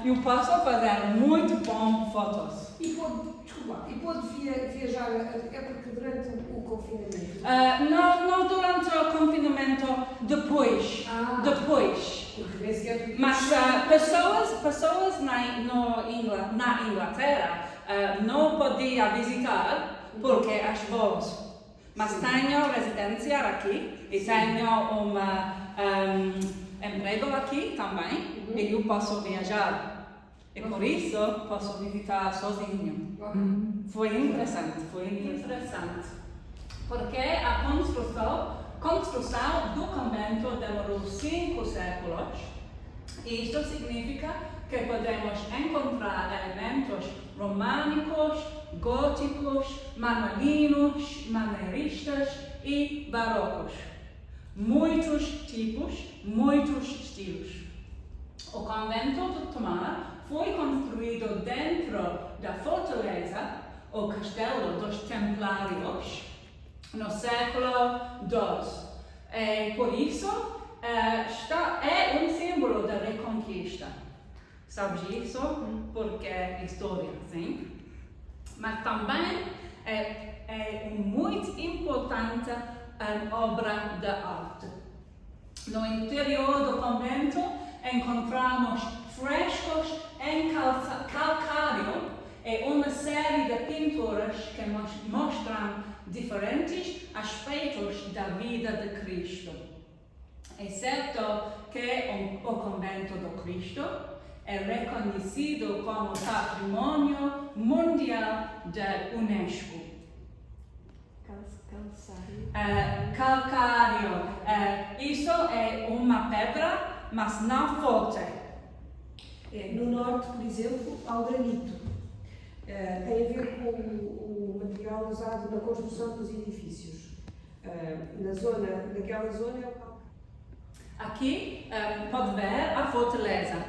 eu posso fazer muito bom fotos. E pode viajar, é porque durante o confinamento? Não durante o confinamento, depois. Depois. Mas pessoas na Inglaterra não podiam visitar porque as voos. Mas tenho residência aqui e tenho emprego aqui também e eu posso viajar. E por isso posso visitar sozinho. Foi interessante. Porque a construção do convento demorou 5 séculos. E isto significa que podemos encontrar elementos românicos, góticos, manuelinos, maneiristas e barrocos. Muitos tipos, muitos estilos. O convento de Tomar foi construído dentro da fortaleza, o castelo dos Templários, no século II. E por isso é um símbolo da Reconquista. Sabes isso? Porque é história, sim? Mas também é muito importante obra de arte. No interior do convento encontramos frescos em calcário e uma série de pinturas que mostram diferentes aspectos da vida de Cristo. É certo que o convento do Cristo é reconhecido como Patrimônio Mundial da Unesco. Calcário. Isso é uma pedra, mas não forte. No norte, por exemplo, há o granito. Tem a ver com o material usado na construção dos edifícios. Naquela zona é o calcário. Aqui pode ver a fortaleza,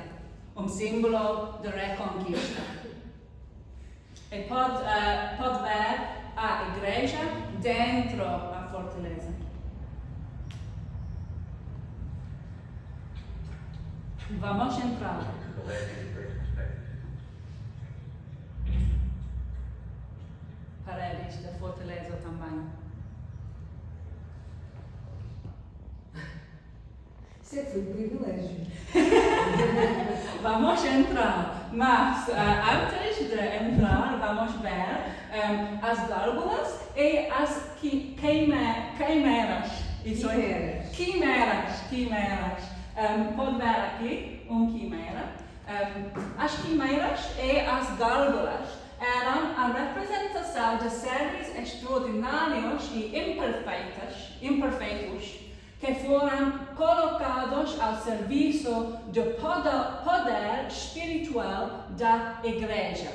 um símbolo de reconquista. E pode ver a igreja dentro da fortaleza. Vamos entrar. Paredes da fortaleza também. Isso é que foi um privilégio. Vamos entrar, mas antes de entrar, vamos ver as gárgulas e as quimeras. Isso é? Quimeras. Pode ver aqui quimera. As quimeras e as gárgulas eram a representação de seres extraordinários e imperfeitos que foram colocados ao serviço do poder espiritual da Igreja.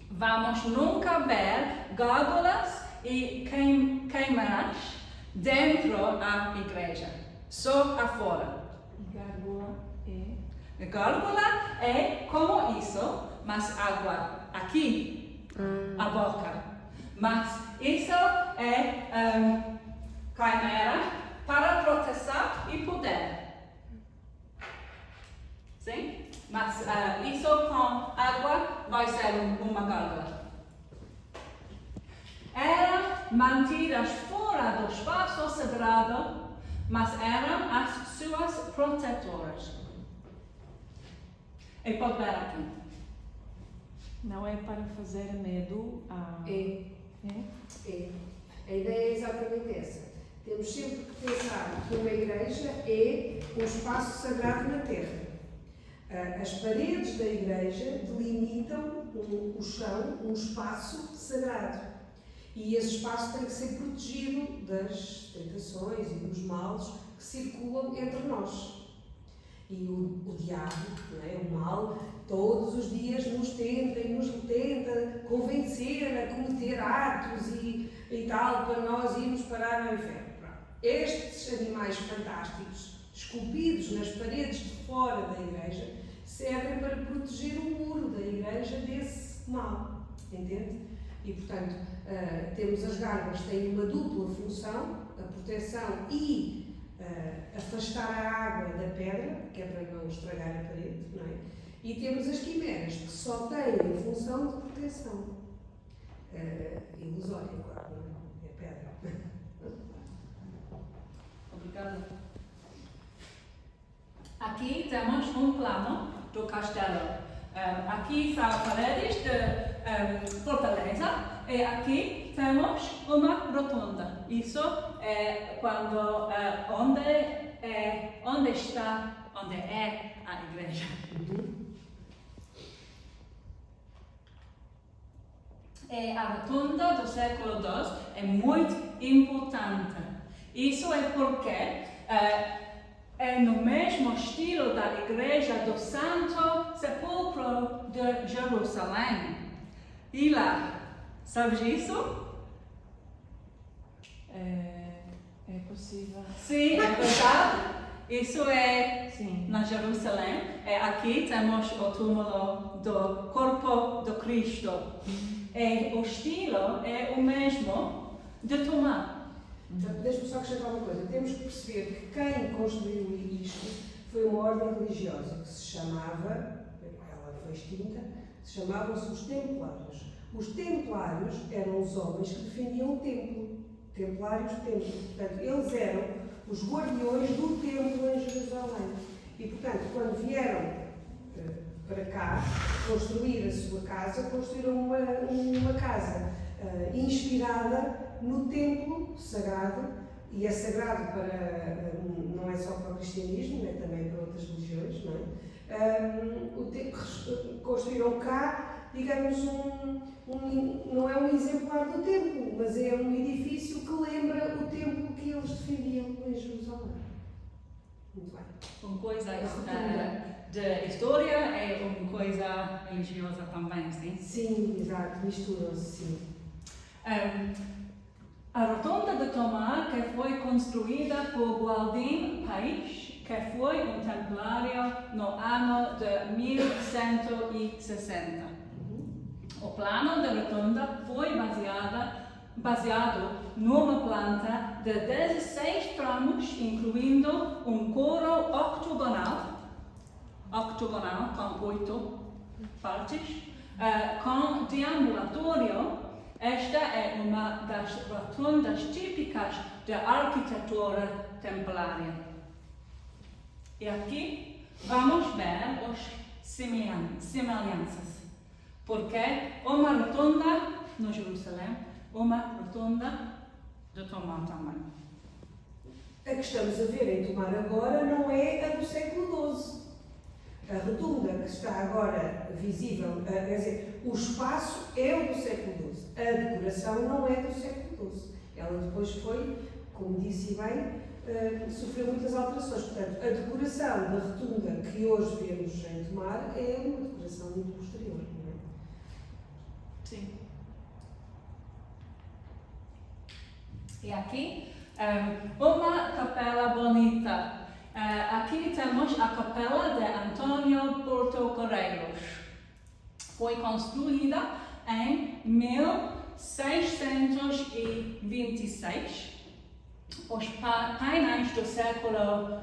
Vamos nunca ver gárgulas e quimeras dentro da Igreja, só afora. Gárgula é como isso, mas água aqui, a boca. Mas isso é quimera para proteção e poder. Sim? Mas isso com água vai ser uma gárgula. Eram mantidas fora do espaço sagrado, mas eram as suas protetoras. E pode ver aqui. Não é para fazer medo a... É. A ideia é exatamente essa. Temos sempre que pensar que uma igreja é um espaço sagrado na terra. As paredes da igreja delimitam o chão, um espaço sagrado. E esse espaço tem que ser protegido das tentações e dos males que circulam entre nós. E o diabo, não é? O mal, todos os dias nos tenta convencer a cometer atos e tal, para nós irmos parar ao inferno. Estes animais fantásticos, esculpidos nas paredes de fora da igreja, servem para proteger o muro da igreja desse mal, entende? E, portanto, temos as gárgulas que têm uma dupla função, a proteção e afastar a água da pedra, que é para não estragar a parede, não é? E temos as quimeras, que só têm a função de proteção. Ilusória, claro, não é pedra. Obrigada. Aqui temos plano do castelo. Aqui são paredes de fortaleza e aqui temos uma rotunda. Isso é quando onde é a igreja. E a rotunda do século II é muito importante. Isso é porque é no mesmo estilo da igreja do Santo Sepulcro de Jerusalém. E lá, sabes isso? É possível. Sim, é verdade. Isso é Sim. na Jerusalém. E aqui temos o túmulo do corpo de Cristo. E o estilo é o mesmo de Tomás. Deixa-me só acrescentar uma coisa. Temos que perceber que quem construiu isto foi uma ordem religiosa que se chamava, ela foi extinta, chamavam-se os Templários. Os Templários eram os homens que defendiam o templo. Templários, templo. Portanto, eles eram os guardiões do templo em Jerusalém. E, portanto, quando vieram para cá construir a sua casa, construíram uma casa inspirada no templo sagrado, e é sagrado para, não é só para o cristianismo, é também para outras religiões, não é? Construíram cá, digamos, não é um exemplar do templo, mas é um edifício que lembra o templo que eles defendiam em Jerusalém. Muito bem. Uma coisa de história e uma coisa religiosa também, sim? Sim, exato, misturam-se, sim. A rotunda de Tomás, que foi construída por Gualdim Paes, que foi templário no ano de 1160. O plano da rotunda foi baseado numa planta de 16 tramos, incluindo coro octogonal com 8 partes, com deambulatório. Esta é uma das rotundas típicas da arquitetura templária. E aqui vamos ver as semelhanças. Porque uma rotunda no Jerusalém, uma rotunda de Tomás também. A que estamos a ver em Tomar agora não é a do século XII. A rotunda que está agora visível, quer dizer, o espaço é o do século XII. A decoração não é do século XII. Ela depois foi, como disse bem, sofreu muitas alterações. Portanto, a decoração da rotunda que hoje vemos em Tomar é uma decoração muito posterior, não é? Sim. E aqui, uma capela bonita. Aqui temos a capela de Antônio Portocarrero. Foi construída em 1626. Os painéis do século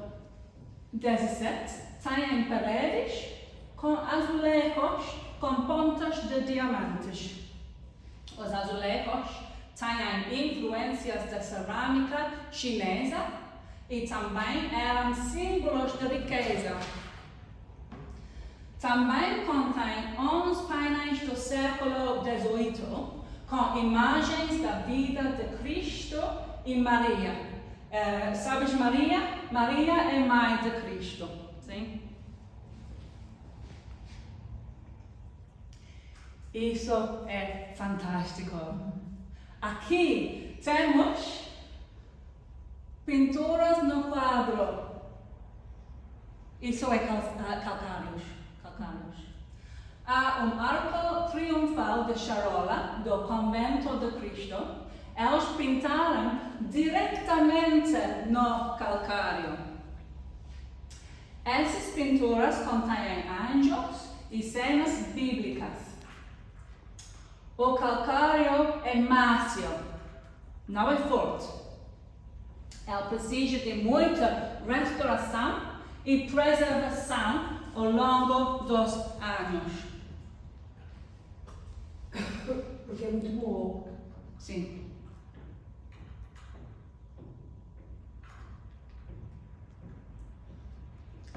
XVII têm paredes com azulejos com pontas de diamantes. Os azulejos têm influências da cerâmica chinesa e também eram símbolos de riqueza. Também contém 11 painéis do século XVIII com imagens da vida de Cristo e Maria. Sabes Maria? Maria é mãe de Cristo. Sim? Isso é fantástico. Aqui temos pinturas no quadro. Isso é calcários. Há arco triunfal de charola do Convento de Cristo. Eles pintaram diretamente no calcário. Essas pinturas contêm anjos e cenas bíblicas. O calcário é macio, não é forte. Ele precisa de muita restauração e preservação ao longo dos anos. Porque é muito mole. Sim.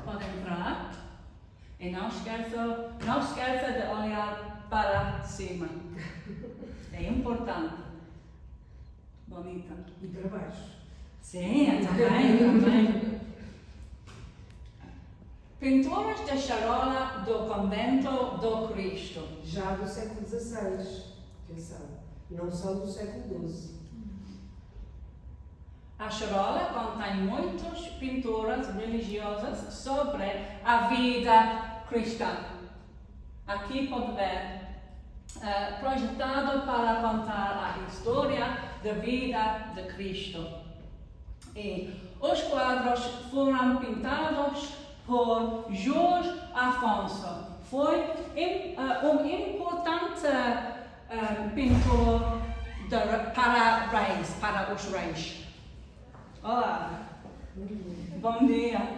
Pode entrar e não esqueça de olhar para cima. É importante. Bonita. E para baixo. Sim, também. Pinturas de charola do Convento do Cristo. Já do século XVI. Atenção. Não são do século XII. A charola contém muitas pinturas religiosas sobre a vida cristã. Aqui pode ver, projetado para contar a história da vida de Cristo. E os quadros foram pintados por Jorge Afonso. Foi um importante pintor para os reis. Olá, bom dia.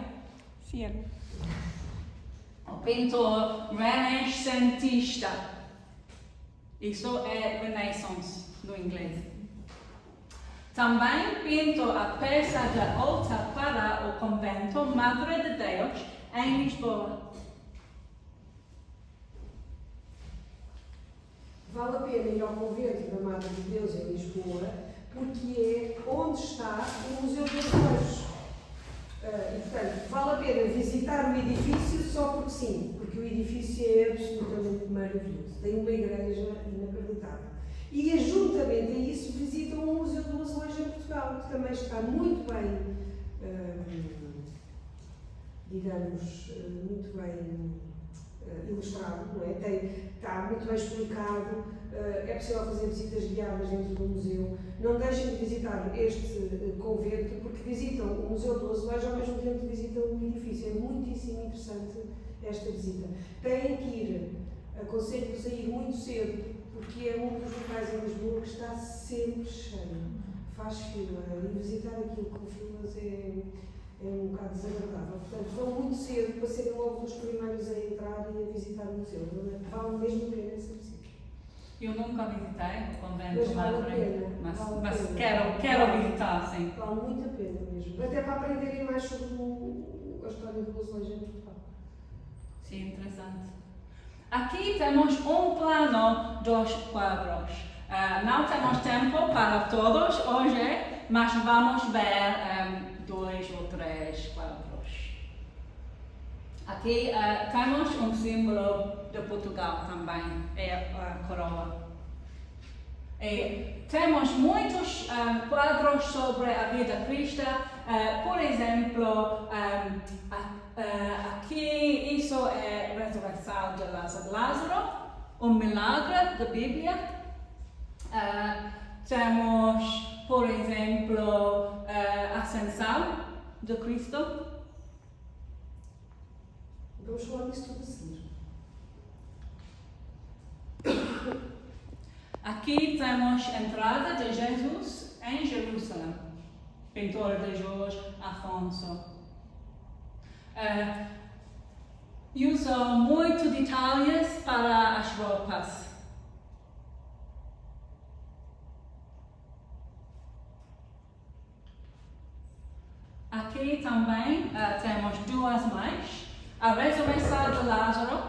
Sim. O pintor renascentista. Isso é Renaissance no inglês. Também pintou a peça de altar para o Convento Madre de Deus em Lisboa. Vale a pena ir ao Convento da Madre de Deus em Lisboa, porque é onde está o Museu dos Azulejos. E, portanto, vale a pena visitar o edifício só porque sim, porque o edifício é absolutamente maravilhoso. Tem uma igreja inacreditável. E, juntamente a isso, visitam o Museu do Azulejo em Portugal, que também está muito bem, muito bem ilustrado, não é? Está muito bem explicado, é possível fazer visitas guiadas dentro do museu. Não deixem de visitar este convento, porque visitam o Museu do Azulejo ao mesmo tempo que visitam o edifício. É muitíssimo interessante esta visita. Têm que ir, aconselho-vos a ir muito cedo, porque é um dos locais em Lisboa que está sempre cheio. Faz fila, e visitar aquilo com filas é um bocado desagradável. Portanto, vão muito cedo para serem logo dos primeiros a entrar e a visitar o museu. Vale mesmo a pena essa visita. Eu nunca visitei o Convento Mas vale a Madre, pena. mas Vale a pena. quero visitar, sim. Vale muito a pena mesmo. Até para aprenderem mais sobre a história do azulejo em Portugal. Sim, interessante. Aqui temos um plano dos quadros. Não temos tempo para todos hoje, mas vamos ver 2 ou 3 quadros. Aqui temos um símbolo de Portugal também, é a coroa. E temos muitos quadros sobre a vida cristã, por exemplo, aqui isso é a ressurreição de Lázaro, um milagre da Bíblia. Temos, por exemplo, a ascensão de Cristo. Vamos falar disso tudo a seguir. Aqui temos a entrada de Jesus em Jerusalém, pintura de Jorge Afonso. Usa muitos detalhes para as roupas. Aqui também temos 2 mais. A ressurreição de Lázaro,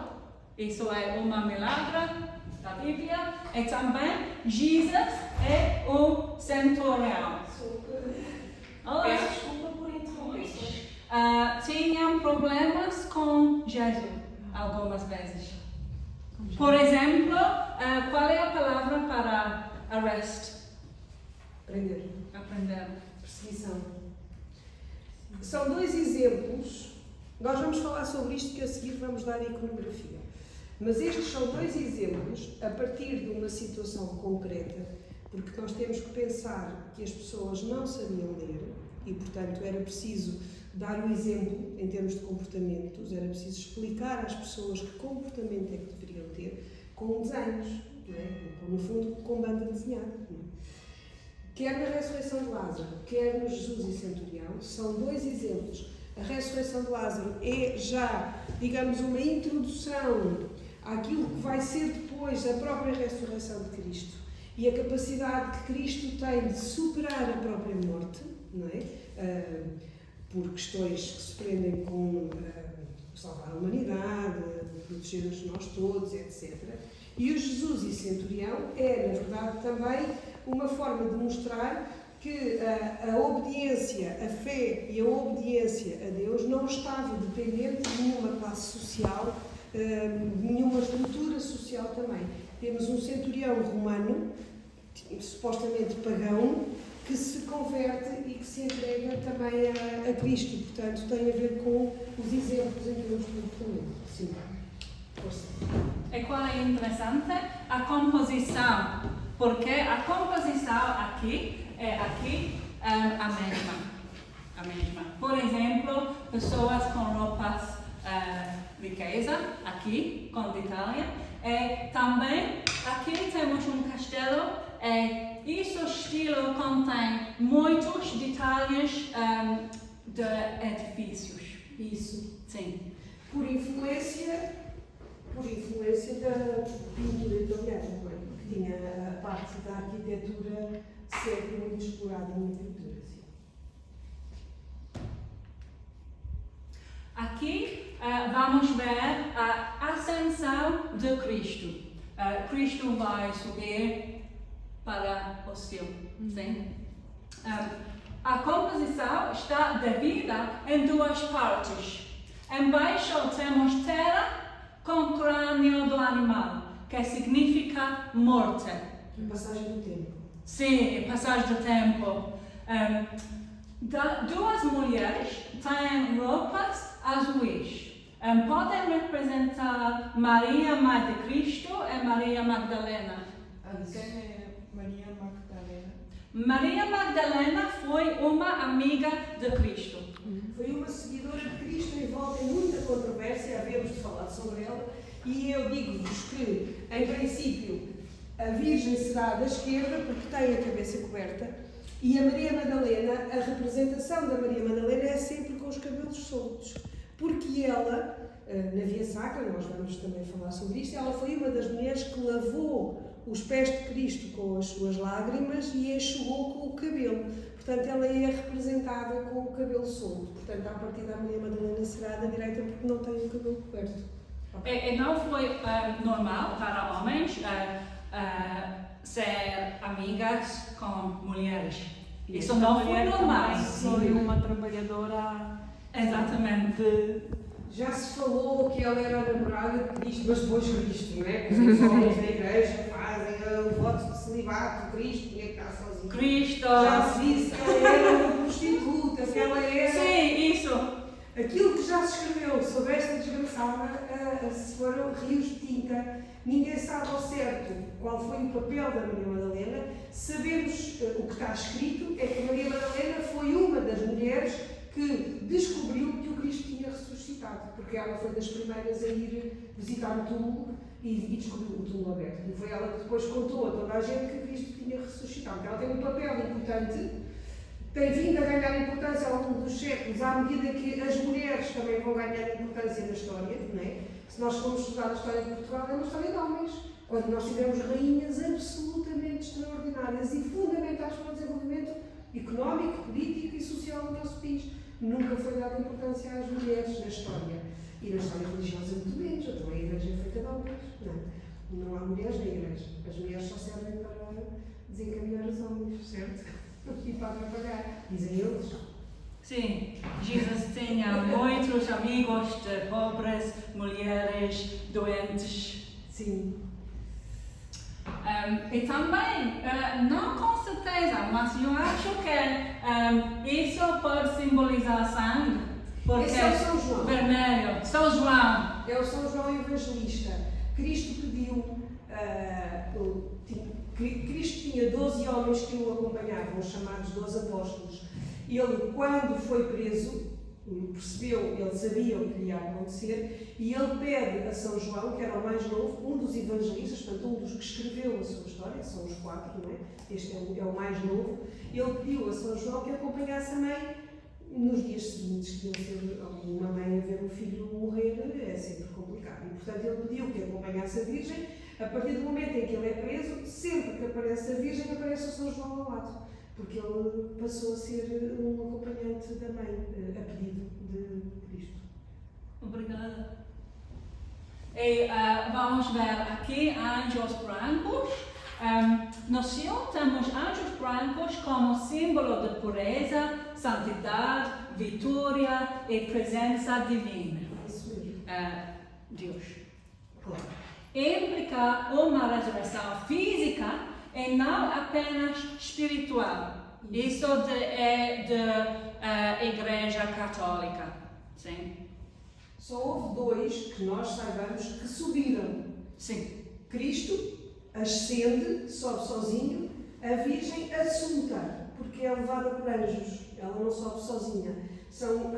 isso é uma milagre da Bíblia, e também Jesus é o centurião. Peço desculpa por interromper. Tinham problemas com Jesus algumas vezes. Por exemplo, qual é a palavra para arrest? Prender. Aprender. Perseguição. São 2 exemplos. Nós vamos falar sobre isto, que a seguir vamos dar a iconografia. Mas estes são 2 exemplos a partir de uma situação concreta, porque nós temos que pensar que as pessoas não sabiam ler e, portanto, era preciso dar o exemplo em termos de comportamentos, era preciso explicar às pessoas que comportamento é que deveriam ter com desenhos, não é? No fundo, com banda desenhada. Não é? Quer na ressurreição de Lázaro, quer no Jesus e Centurião, são 2 exemplos a ressurreição de Lázaro é já, digamos, uma introdução àquilo que vai ser depois a própria ressurreição de Cristo e a capacidade que Cristo tem de superar a própria morte, não é? Por questões que se prendem com salvar a humanidade, proteger-nos nós todos, etc. E o Jesus e Centurião é, na verdade, também uma forma de mostrar que a obediência, a fé e a obediência a Deus não estava dependente de nenhuma classe social, de nenhuma estrutura social também. Temos um centurião romano, supostamente pagão, que se converte e que se entrega também a Cristo. Portanto, tem a ver com os exemplos em termos de comportamento. Sim. Força. E qual é interessante? A composição. Porque a composição aqui é a mesma. A mesma. Por exemplo, pessoas com roupas riqueza, aqui, com Itália. E também aqui temos um castelo. Esse estilo contém muitos detalhes de edifícios. Isso. Sim. Por influência da pintura italiana, não é? Que tinha a parte da arquitetura sempre muito explorada em pintura. Sim. Aqui vamos ver a ascensão de Cristo. Cristo vai subir para o céu. Sim? A composição está dividida em duas partes. Embaixo temos terra com crânio do animal, que significa morte. Passagem do tempo. Sim, passagem do tempo. Duas mulheres têm roupas azuis. Podem representar Maria, Mãe de Cristo e Maria Magdalena. Quem é Maria Magdalena? Maria Magdalena foi uma amiga de Cristo. Foi uma seguidora de Cristo envolta em muita controvérsia, havemos de falar sobre ela, e eu digo-vos que, em princípio, a Virgem será da esquerda, porque tem a cabeça coberta, e a Maria Madalena, a representação da Maria Madalena é sempre com os cabelos soltos, porque ela, na Via Sacra, nós vamos também falar sobre isto, ela foi uma das mulheres que lavou os pés de Cristo com as suas lágrimas e enxugou com o cabelo. Portanto, ela é representada com o cabelo solto. Portanto, a partir da Maria Madalena será da direita porque não tem o cabelo coberto. E não foi normal para homens ser amigas com mulheres. Isso não foi normal. Foi uma trabalhadora. Exatamente. Já se falou que ela era a namorada de Cristo, mas depois Cristo, não é? Porque os homens da igreja fazem o voto de celibato, Cristo tinha que estar sozinho. Cristo. Já se disse que ela era uma prostituta, que ela era... Sim, isso. Aquilo que já se escreveu sobre esta desgraçada se foram rios de tinta. Ninguém sabe ao certo qual foi o papel da Maria Madalena. Sabemos o que está escrito, é que a Maria Madalena foi uma das mulheres que descobriu que o Cristo tinha ressuscitado, porque ela foi das primeiras a ir visitar o túmulo e descobriu o túmulo aberto. E foi ela que depois contou a toda a gente que Cristo tinha ressuscitado. Então, ela tem um papel importante, tem vindo a ganhar importância ao longo dos séculos, à medida que as mulheres também vão ganhar importância na história, não é? Se nós formos estudar a história de Portugal, é uma história de homens. Quando nós tivemos rainhas absolutamente extraordinárias e fundamentais para o desenvolvimento económico, político e social do nosso país. Nunca foi dada importância às mulheres na história. E na história religiosa muito menos. Então a igreja é feita de homens. Não há mulheres na igreja. As mulheres só servem para desencaminhar os homens, certo? E para atrapalhar. Dizem eles. Sim, Jesus tinha muitos amigos de pobres, mulheres, doentes. Sim. E também, não com certeza, mas eu acho que isso pode simbolizar sangue. Porque esse é o São João. Vermelho. São João. É o São João Evangelista. Cristo pediu. Cristo tinha 12 homens que o acompanhavam, os chamados 12 apóstolos. Ele, quando foi preso, percebeu, ele sabia o que lhe ia acontecer, e ele pede a São João, que era o mais novo, um dos evangelistas, portanto, um dos que escreveu a sua história, são os 4, não é? Este é o mais novo. Ele pediu a São João que acompanhasse a mãe nos dias seguintes que iam ser uma mãe a ver o filho morrer é sempre complicado. E, portanto, ele pediu que acompanhasse a Virgem. A partir do momento em que ele é preso, sempre que aparece a Virgem, aparece o São João ao lado, porque ele passou a ser um acompanhante da mãe, a pedido de Cristo. Obrigada. E vamos ver aqui anjos brancos. No céu temos anjos brancos como símbolo de pureza, santidade, vitória e presença divina. Isso mesmo. Deus. Claro. Implica uma ressurreição física e não apenas espiritual. Isso é da Igreja Católica. Sim. Só houve dois que nós saibamos que subiram. Sim. Cristo ascende, sobe sozinho, a Virgem assunta, porque é levada por anjos, ela não sobe sozinha. São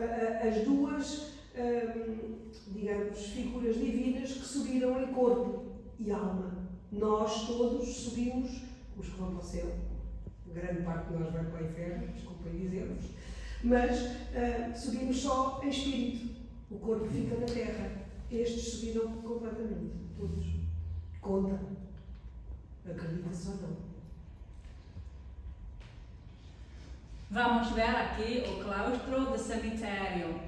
as duas, digamos, figuras divinas que subiram em corpo e alma. Nós todos subimos, os que vão para o céu, grande parte de nós vai para o inferno, desculpem dizer-vos, mas subimos só em espírito, o corpo fica na terra. Estes subiram completamente, todos. Conta. Acredita-se ou não? Vamos ver aqui o claustro do cemitério.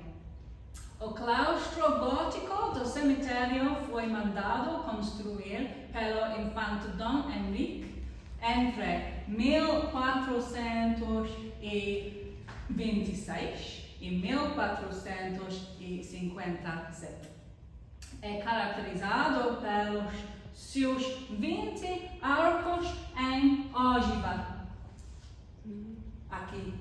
O claustro gótico do cemitério foi mandado construir pelo infante Dom Henrique entre 1426 e 1457. É caracterizado pelos seus 20 arcos em ogiva. Aqui.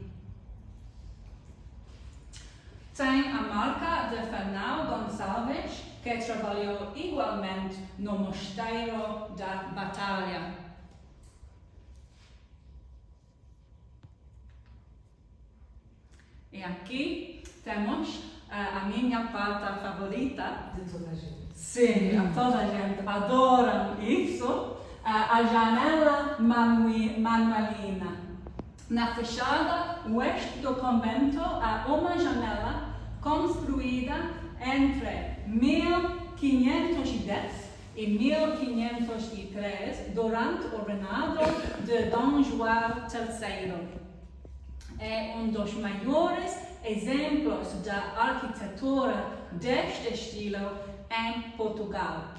Tem a marca de Fernão Gonçalves, que trabalhou igualmente no Mosteiro da Batalha. E aqui temos a minha parte favorita. De toda a gente. Sim, toda a gente adora isso. A janela manuelina. Na fachada oeste do convento há uma janela construída entre 1510 e 1503 durante o reinado de Dom João III. É um dos maiores exemplos da arquitetura deste estilo em Portugal.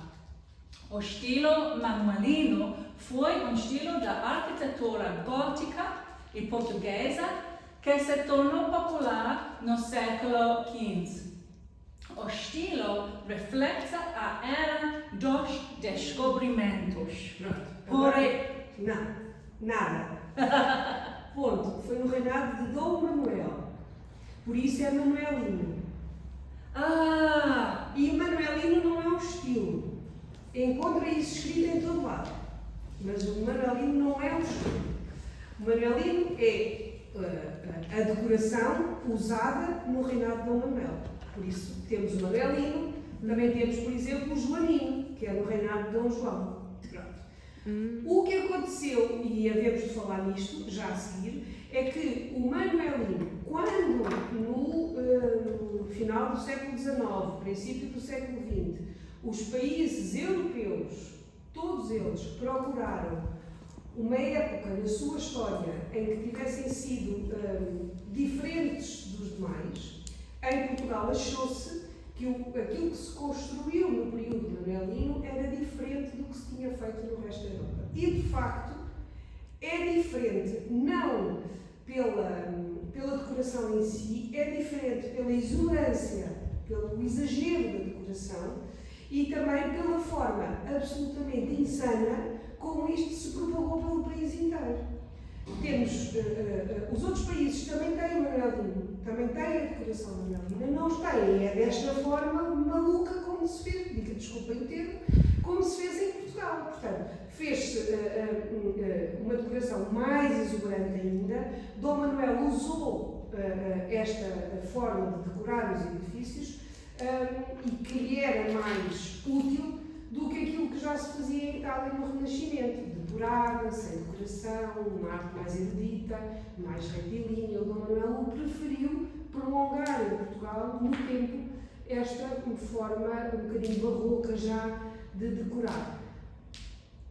O estilo manuelino foi um estilo da arquitetura gótica e portuguesa que se tornou popular no século XV. O estilo reflete a era dos descobrimentos. Não, nada. Ponto. Foi no reinado de Dom Manuel. Por isso é manuelino. E o manuelino não é um estilo. Encontra isso escrito em todo lado. Mas o manuelino não é um estilo. O manuelino é a decoração usada no reinado de Dom Manuel. Por isso temos o manuelino, também temos, por exemplo, o joanino, que é no reinado de Dom João. O que aconteceu, e havemos de falar nisto já a seguir, é que o manuelino, quando no final do século XIX, princípio do século XX, os países europeus, todos eles, procuraram uma época na sua história em que tivessem sido diferentes dos demais, em Portugal achou-se que aquilo que se construiu no período manuelino era diferente do que se tinha feito no resto da Europa. E, de facto, é diferente não pela decoração em si, é diferente pela exuberância, pelo exagero da decoração e também pela forma absolutamente insana como isto se propagou pelo país inteiro. Temos, os outros países também têm o manuelino, também têm a decoração manuelina, não os têm, é desta forma maluca como se fez, desculpem o termo, como se fez em Portugal. Portanto, fez-se uma decoração mais exuberante ainda. Dom Manuel usou esta forma de decorar os edifícios e que lhe era mais útil do que aquilo que já se fazia em Itália no Renascimento, depurada, sem decoração, uma arte mais erudita, mais retilínea. O Dom Manuel o preferiu prolongar em Portugal, no tempo, esta forma um bocadinho barroca já de decorar.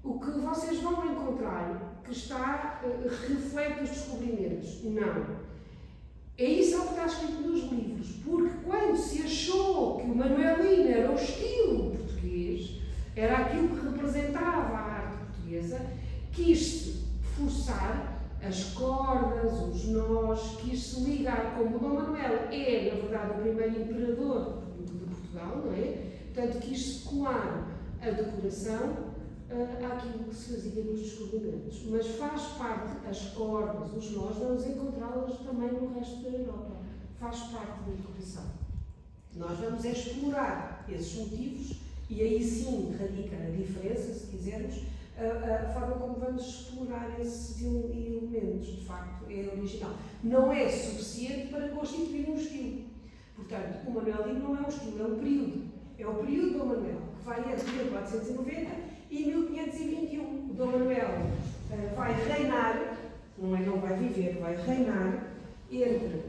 O que vocês vão encontrar que está reflete os descobrimentos? Não. É isso que está escrito nos livros, porque quando se achou que o manuelino era o estilo português, era aquilo que representava a arte portuguesa, quis-se forçar as cordas, os nós, quis-se ligar, como o Dom Manuel é, na verdade, o primeiro imperador de Portugal, não é? Portanto, quis-se colar a decoração àquilo que se fazia nos descobrimentos. Mas faz parte, as cordas, os nós, vamos encontrá-las também no resto da Europa. Faz parte da decoração. Nós vamos explorar esses motivos e aí sim radica a diferença, se quisermos, a forma como vamos explorar esses elementos, de facto, é original. Não é suficiente para constituir um estilo. Portanto, o manuelino não é um estilo, é um período. É o período do Manuel, que vai entre 1490 e 1521. O Dom Manuel vai reinar, não vai viver, vai reinar entre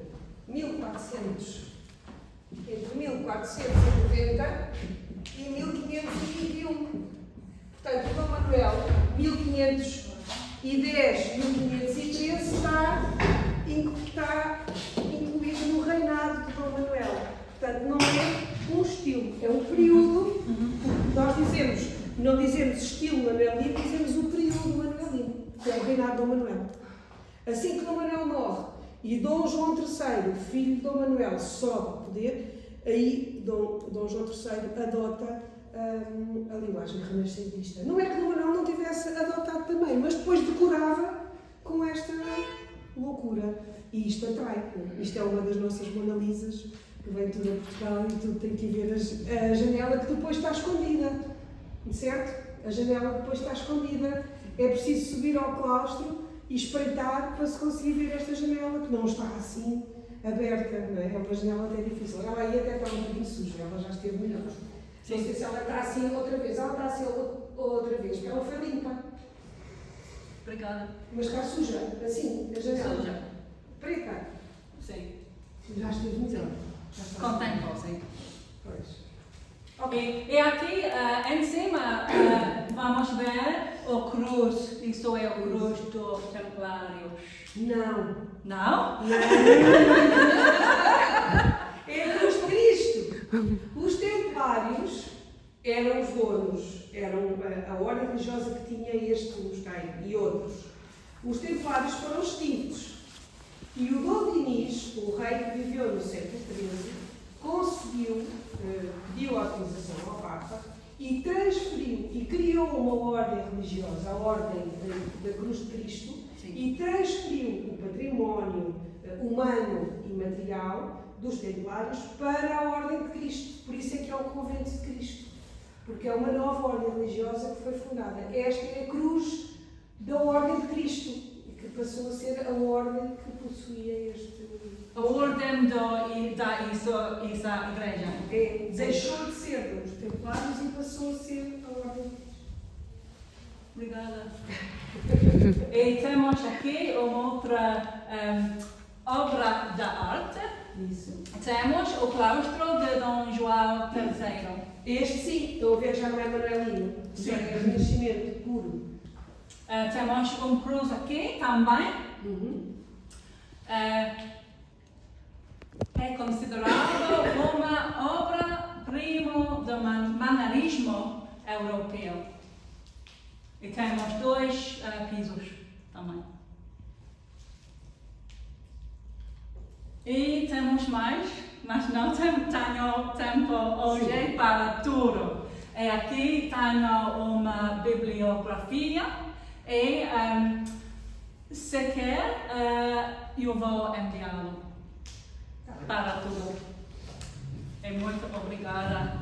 1490 e 1521. Portanto, o Dom Manuel, 1510, 1513, está incluído no reinado de Dom Manuel. Portanto, não é um estilo, é um período. Nós não dizemos estilo manuelino, dizemos o período manuelino, que é o reinado de Dom Manuel. Assim que Dom Manuel morre e Dom João III, filho de Dom Manuel, sobe ao poder, aí Dom João III adota a linguagem renascentista. Não é que Dom Manuel não tivesse adotado também, mas depois decorava com esta loucura. E isto atrai. Isto é uma das nossas Mona Lisas, que vem tudo a Portugal e tudo tem que ver a janela que depois está escondida. Certo? A janela depois está escondida. É preciso subir ao claustro e espreitar para se conseguir ver esta janela, que não está assim aberta, não é? É uma janela até difícil. Ela aí até está um bocadinho suja, ela já esteve melhor. Não sei se ela está assim outra vez. Ela está assim outra vez, porque ela foi limpa. Obrigada. Mas está suja, assim, a janela. Suja. Preta. Sim. Já esteve melhor. Com tempo, sim. Pois. Okay. E aqui em cima vamos ver o cruz. Isto é o cruz dos Templários. Não. Não? É a cruz de Cristo. Os Templários eram os donos, eram a ordem religiosa que tinha este mosteiro e outros. Os Templários foram extintos. E o Dom Dinis, o rei que viveu no século XIII, conseguiu, pediu autorização ao Papa e transferiu e criou uma ordem religiosa, a Ordem da Cruz de Cristo. Sim. E transferiu o património humano e material dos Templários para a Ordem de Cristo. Por isso é que é o Convento de Cristo, porque é uma nova ordem religiosa que foi fundada. Esta é a cruz da Ordem de Cristo, que passou a ser a ordem que possuía este... A ordem da igreja. Deixou de ser dos Templários e passou a ser a ordem de Cristo. Obrigada. E temos aqui uma outra obra da arte. Isso. Temos o claustro de Dom João III. Este sim, estou a ver, já não é manuelino. Sim. É renascimento puro. Temos um cruz aqui também. É considerado uma obra-prima do manierismo europeu. E temos 2 pisos também. E temos mais, mas não tenho tempo hoje para tudo. E aqui tenho uma bibliografia e se quer eu vou enviá-lo para tudo. E muito obrigada.